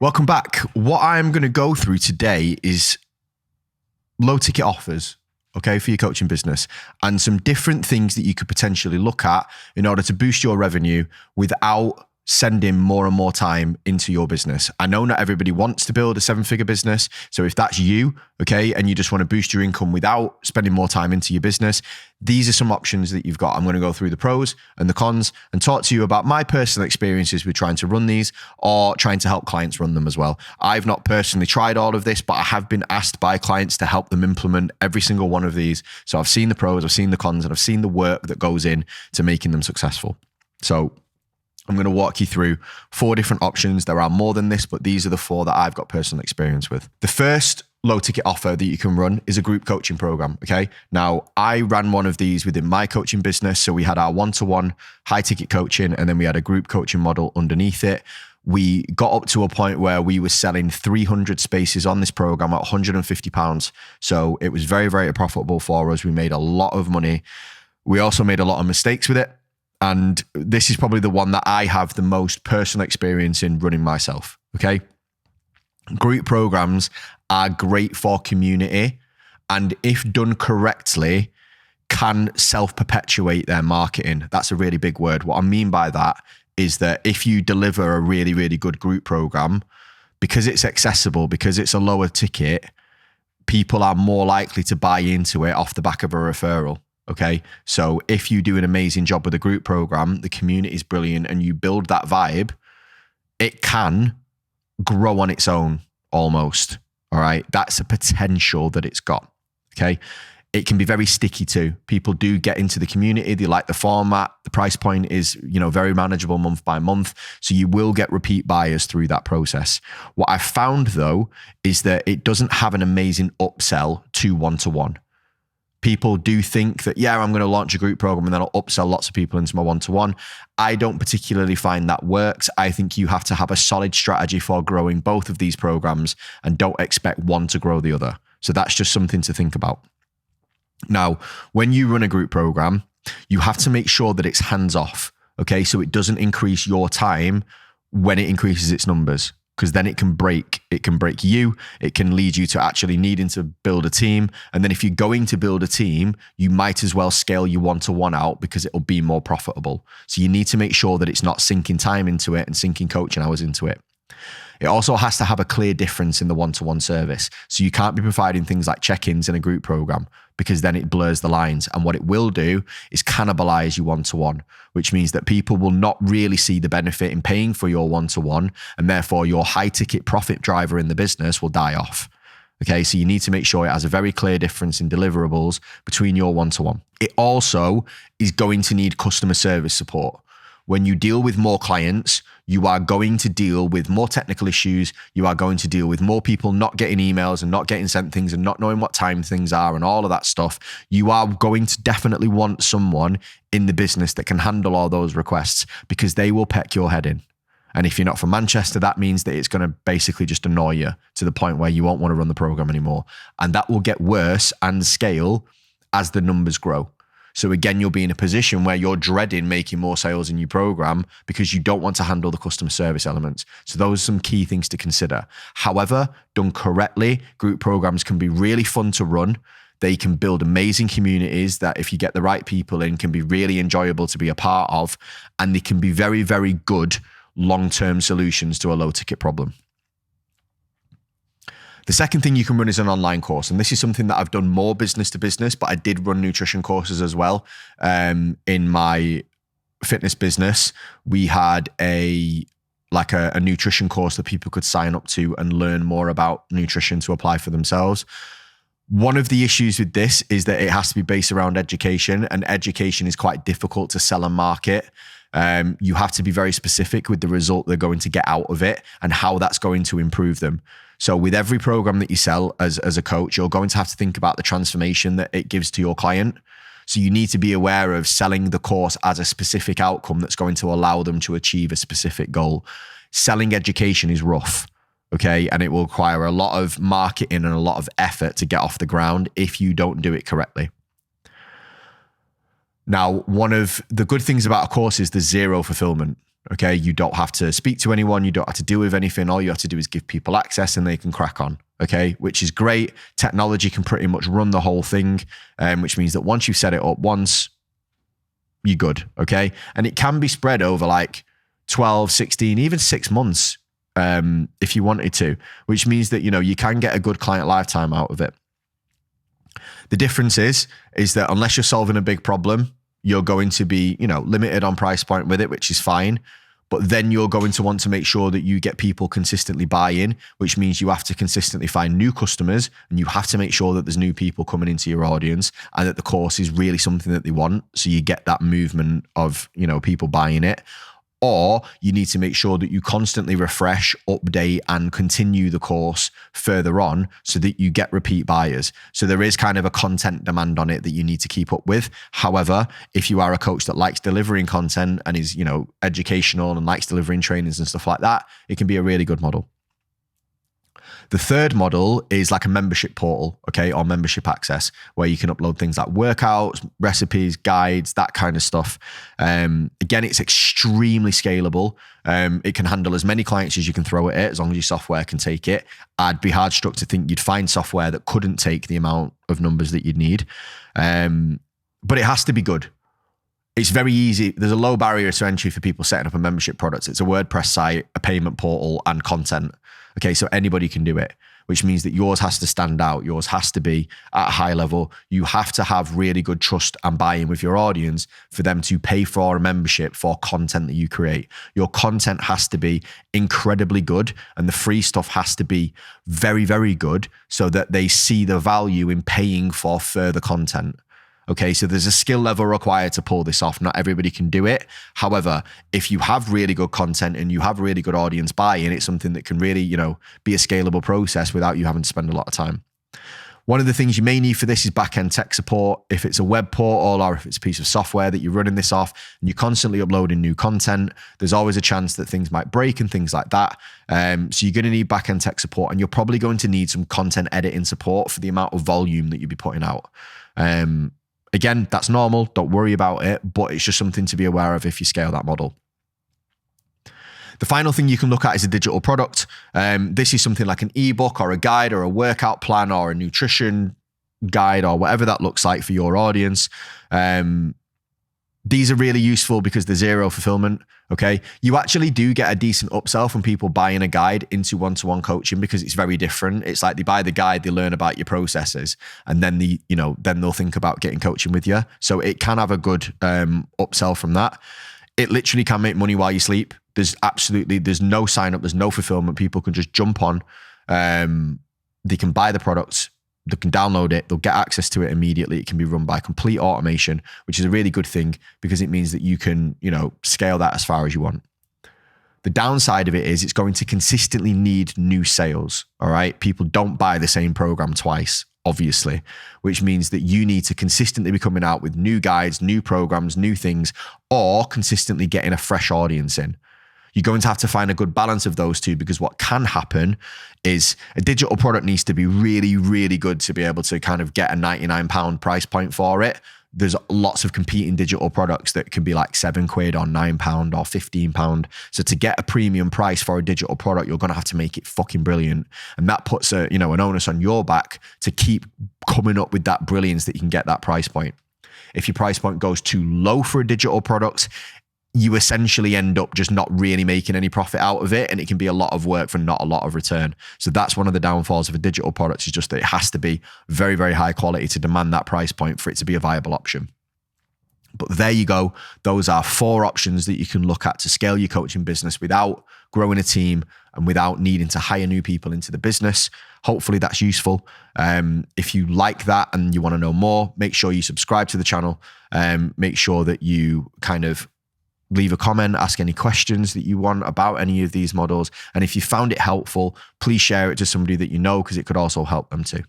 Welcome back. What I'm going to go through today is low ticket offers, okay, for your coaching business and some different things that you could potentially look at in order to boost your revenue without sending more and more time into your business. I know not everybody wants to build a 7-figure business. So if that's you, okay, and you just want to boost your income without spending more time into your business, these are some options that you've got. I'm going to go through the pros and the cons and talk to you about my personal experiences with trying to run these or trying to help clients run them as well. I've not personally tried all of this, but I have been asked by clients to help them implement every single one of these. So I've seen the pros, I've seen the cons, and I've seen the work that goes in to making them successful. So I'm going to walk you through 4 different options. There are more than this, but these are the 4 that I've got personal experience with. The first low ticket offer that you can run is a group coaching program. Okay. Now I ran one of these within my coaching business. So we had our one-to-one high ticket coaching, and then we had a group coaching model underneath it. We got up to a point where we were selling 300 spaces on this program at £150. So it was very, very profitable for us. We made a lot of money. We also made a lot of mistakes with it. And this is probably the one that I have the most personal experience in running myself, okay? Group programs are great for community, and if done correctly, can self-perpetuate their marketing. That's a really big word. What I mean by that is that if you deliver a really, really good group program, because it's accessible, because it's a lower ticket, people are more likely to buy into it off the back of a referral. Okay. So if you do an amazing job with a group program, the community is brilliant, and you build that vibe, it can grow on its own almost. All right. That's a potential that it's got. Okay. It can be very sticky too. People do get into the community. They like the format. The price point is, very manageable month by month. So you will get repeat buyers through that process. What I've found though, is that it doesn't have an amazing upsell to one-to-one. People do think that, I'm going to launch a group program and then I'll upsell lots of people into my one-to-one. I don't particularly find that works. I think you have to have a solid strategy for growing both of these programs and don't expect one to grow the other. So that's just something to think about. Now, when you run a group program, you have to make sure that it's hands-off, okay? So it doesn't increase your time when it increases its numbers, because then it can break you. It can lead you to actually needing to build a team. And then if you're going to build a team, you might as well scale your one-to-one out because it'll be more profitable. So you need to make sure that it's not sinking time into it and sinking coaching hours into it. It also has to have a clear difference in the one-to-one service. So you can't be providing things like check-ins in a group program, because then it blurs the lines. And what it will do is cannibalize your one-to-one, which means that people will not really see the benefit in paying for your one-to-one, and therefore your high-ticket profit driver in the business will die off. Okay, so you need to make sure it has a very clear difference in deliverables between your one-to-one. It also is going to need customer service support. When you deal with more clients, you are going to deal with more technical issues. You are going to deal with more people not getting emails and not getting sent things and not knowing what time things are and all of that stuff. You are going to definitely want someone in the business that can handle all those requests, because they will peck your head in. And if you're not from Manchester, that means that it's going to basically just annoy you to the point where you won't want to run the program anymore. And that will get worse and scale as the numbers grow. So again, you'll be in a position where you're dreading making more sales in your program because you don't want to handle the customer service elements. So those are some key things to consider. However, done correctly, group programs can be really fun to run. They can build amazing communities that, if you get the right people in, can be really enjoyable to be a part of. And they can be very, very good long-term solutions to a low ticket problem. The second thing you can run is an online course. And this is something that I've done more business to business, but I did run nutrition courses as well. In my fitness business, we had a nutrition course that people could sign up to and learn more about nutrition to apply for themselves. One of the issues with this is that it has to be based around education, and education is quite difficult to sell and market. You have to be very specific with the result they're going to get out of it and how that's going to improve them. So with every program that you sell as a coach, you're going to have to think about the transformation that it gives to your client. So you need to be aware of selling the course as a specific outcome that's going to allow them to achieve a specific goal. Selling education is rough, okay? And it will require a lot of marketing and a lot of effort to get off the ground if you don't do it correctly. Now, one of the good things about a course is the zero fulfillment. Okay, you don't have to speak to anyone. You don't have to deal with anything. All you have to do is give people access and they can crack on. Okay, which is great. Technology can pretty much run the whole thing, which means that once you've set it up once, you're good. Okay, and it can be spread over like 12, 16, even 6 months if you wanted to, which means that, you can get a good client lifetime out of it. The difference is that unless you're solving a big problem, you're going to be, limited on price point with it, which is fine. But then you're going to want to make sure that you get people consistently buy in, which means you have to consistently find new customers and you have to make sure that there's new people coming into your audience and that the course is really something that they want. So you get that movement of, people buying it. Or you need to make sure that you constantly refresh, update, and continue the course further on so that you get repeat buyers. So there is kind of a content demand on it that you need to keep up with. However, if you are a coach that likes delivering content and is, educational and likes delivering trainings and stuff like that, it can be a really good model. The third model is like a membership portal, okay, or membership access, where you can upload things like workouts, recipes, guides, that kind of stuff. Again, it's extremely scalable. It can handle as many clients as you can throw at it, as long as your software can take it. I'd be hard struck to think you'd find software that couldn't take the amount of numbers that you'd need. But it has to be good. It's very easy. There's a low barrier to entry for people setting up a membership product. It's a WordPress site, a payment portal, and content. Okay, so anybody can do it, which means that yours has to stand out. Yours has to be at a high level. You have to have really good trust and buy-in with your audience for them to pay for a membership for content that you create. Your content has to be incredibly good and the free stuff has to be very, very good so that they see the value in paying for further content. Okay, so there's a skill level required to pull this off. Not everybody can do it. However, if you have really good content and you have really good audience buy-in, it's something that can really, be a scalable process without you having to spend a lot of time. One of the things you may need for this is back-end tech support. If it's a web portal or if it's a piece of software that you're running this off and you're constantly uploading new content, there's always a chance that things might break and things like that. So you're going to need back-end tech support and you're probably going to need some content editing support for the amount of volume that you'll be putting out. Again, that's normal. Don't worry about it, but it's just something to be aware of if you scale that model. The final thing you can look at is a digital product. This is something like an ebook or a guide or a workout plan or a nutrition guide or whatever that looks like for your audience. These are really useful because they're zero fulfillment. Okay. You actually do get a decent upsell from people buying a guide into one-to-one coaching because it's very different. It's like they buy the guide, they learn about your processes, and then then they'll think about getting coaching with you. So it can have a good upsell from that. It literally can make money while you sleep. There's no sign up, there's no fulfillment. People can just jump on. They can buy the products. They can download it, they'll get access to it immediately. It can be run by complete automation, which is a really good thing because it means that you can, scale that as far as you want. The downside of it is it's going to consistently need new sales, all right? People don't buy the same program twice, obviously, which means that you need to consistently be coming out with new guides, new programs, new things, or consistently getting a fresh audience in. You're going to have to find a good balance of those two because what can happen is a digital product needs to be really, really good to be able to kind of get a £99 price point for it. There's lots of competing digital products that can be like £7 or £9 or £15. So to get a premium price for a digital product, you're going to have to make it fucking brilliant. And that puts an onus on your back to keep coming up with that brilliance that you can get that price point. If your price point goes too low for a digital product, you essentially end up just not really making any profit out of it. And it can be a lot of work for not a lot of return. So that's one of the downfalls of a digital product, is just that it has to be very, very high quality to demand that price point for it to be a viable option. But there you go. Those are 4 options that you can look at to scale your coaching business without growing a team and without needing to hire new people into the business. Hopefully that's useful. If you like that and you want to know more, make sure you subscribe to the channel. Make sure that you kind of leave a comment, ask any questions that you want about any of these models. And if you found it helpful, please share it to somebody that you know, because it could also help them too.